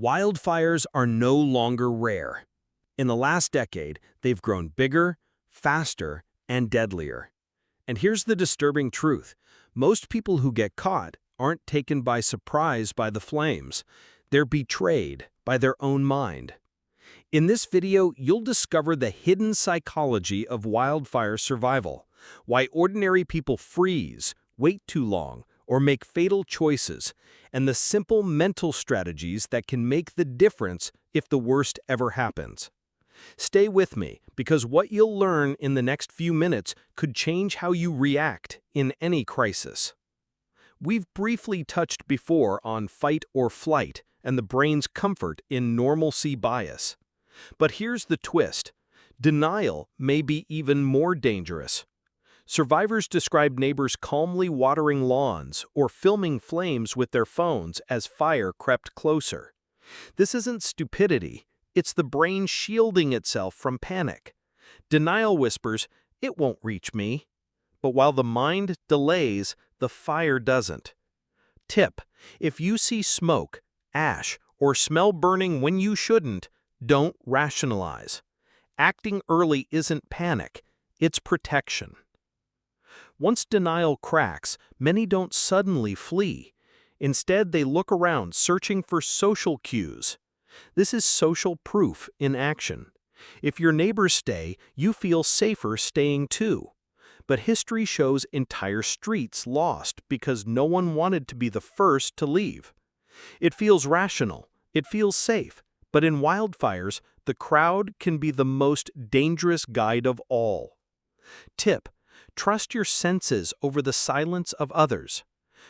Wildfires are no longer rare. In the last decade, they've grown bigger, faster, and deadlier. And here's the disturbing truth. Most people who get caught aren't taken by surprise by the flames. They're betrayed by their own mind. In this video, you'll discover the hidden psychology of wildfire survival, why ordinary people freeze, wait too long, or make fatal choices, and the simple mental strategies that can make the difference if the worst ever happens. Stay with me, because what you'll learn in the next few minutes could change how you react in any crisis. We've briefly touched before on fight or flight and the brain's comfort in normalcy bias. But here's the twist. Denial may be even more dangerous. Survivors describe neighbors calmly watering lawns or filming flames with their phones as fire crept closer. This isn't stupidity, it's the brain shielding itself from panic. Denial whispers, "It won't reach me." But while the mind delays, the fire doesn't. Tip: if you see smoke, ash, or smell burning when you shouldn't, don't rationalize. Acting early isn't panic, it's protection. Once denial cracks, many don't suddenly flee. Instead, they look around, searching for social cues. This is social proof in action. If your neighbors stay, you feel safer staying too. But history shows entire streets lost because no one wanted to be the first to leave. It feels rational, it feels safe, but in wildfires, the crowd can be the most dangerous guide of all. Tip: trust your senses over the silence of others.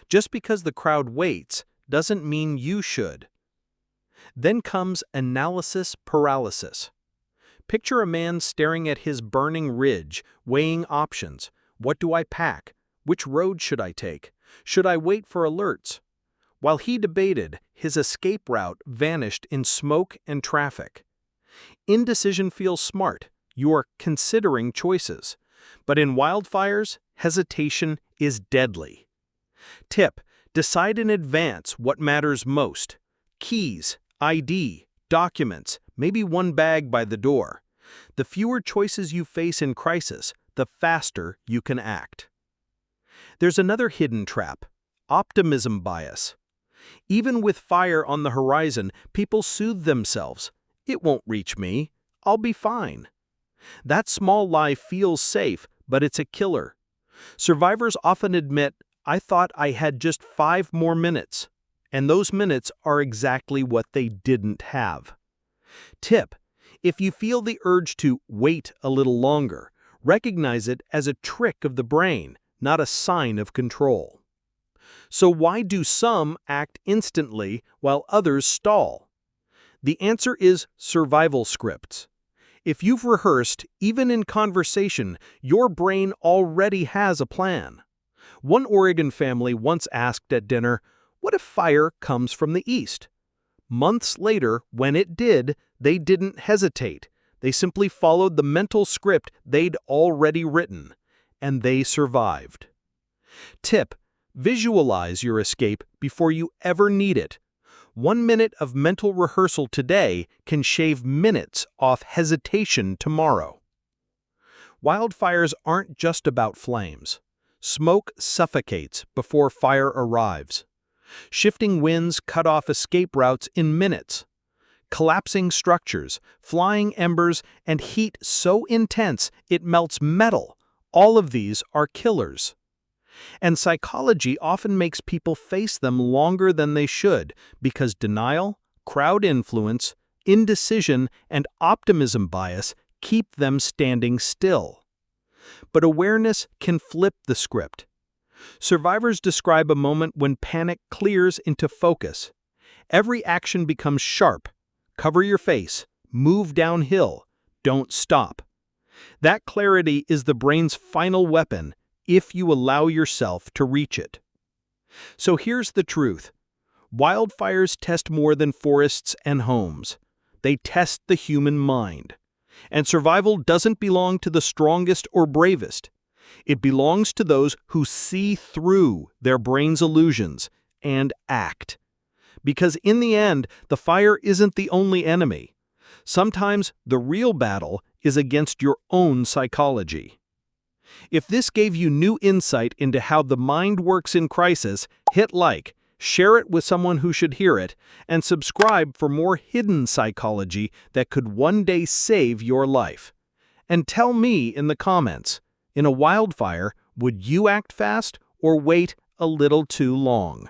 Just because the crowd waits doesn't mean you should. Then comes analysis paralysis. Picture a man staring at his burning ridge, weighing options. What do I pack? Which road should I take? Should I wait for alerts? While he debated, his escape route vanished in smoke and traffic. Indecision feels smart. You are considering choices. But in wildfires, hesitation is deadly. Tip: decide in advance what matters most. Keys, ID, documents, maybe one bag by the door. The fewer choices you face in crisis, the faster you can act. There's another hidden trap: optimism bias. Even with fire on the horizon, people soothe themselves. It won't reach me. I'll be fine. That small lie feels safe, but it's a killer. Survivors often admit, "I thought I had just 5 more minutes." And those minutes are exactly what they didn't have. Tip: if you feel the urge to wait a little longer, recognize it as a trick of the brain, not a sign of control. So why do some act instantly while others stall? The answer is survival scripts. If you've rehearsed, even in conversation, your brain already has a plan. One Oregon family once asked at dinner, "What if fire comes from the east?" Months later, when it did, they didn't hesitate. They simply followed the mental script they'd already written, and they survived. Tip: visualize your escape before you ever need it. 1 minute of mental rehearsal today can shave minutes off hesitation tomorrow. Wildfires aren't just about flames. Smoke suffocates before fire arrives. Shifting winds cut off escape routes in minutes. Collapsing structures, flying embers, and heat so intense it melts metal. All of these are killers. And psychology often makes people face them longer than they should because denial, crowd influence, indecision, and optimism bias keep them standing still. But awareness can flip the script. Survivors describe a moment when panic clears into focus. Every action becomes sharp. Cover your face, move downhill, don't stop. That clarity is the brain's final weapon if you allow yourself to reach it. So here's the truth. Wildfires test more than forests and homes. They test the human mind. And survival doesn't belong to the strongest or bravest. It belongs to those who see through their brain's illusions and act. Because in the end, the fire isn't the only enemy. Sometimes the real battle is against your own psychology. If this gave you new insight into how the mind works in crisis, hit like, share it with someone who should hear it, and subscribe for more hidden psychology that could one day save your life. And tell me in the comments, in a wildfire, would you act fast or wait a little too long?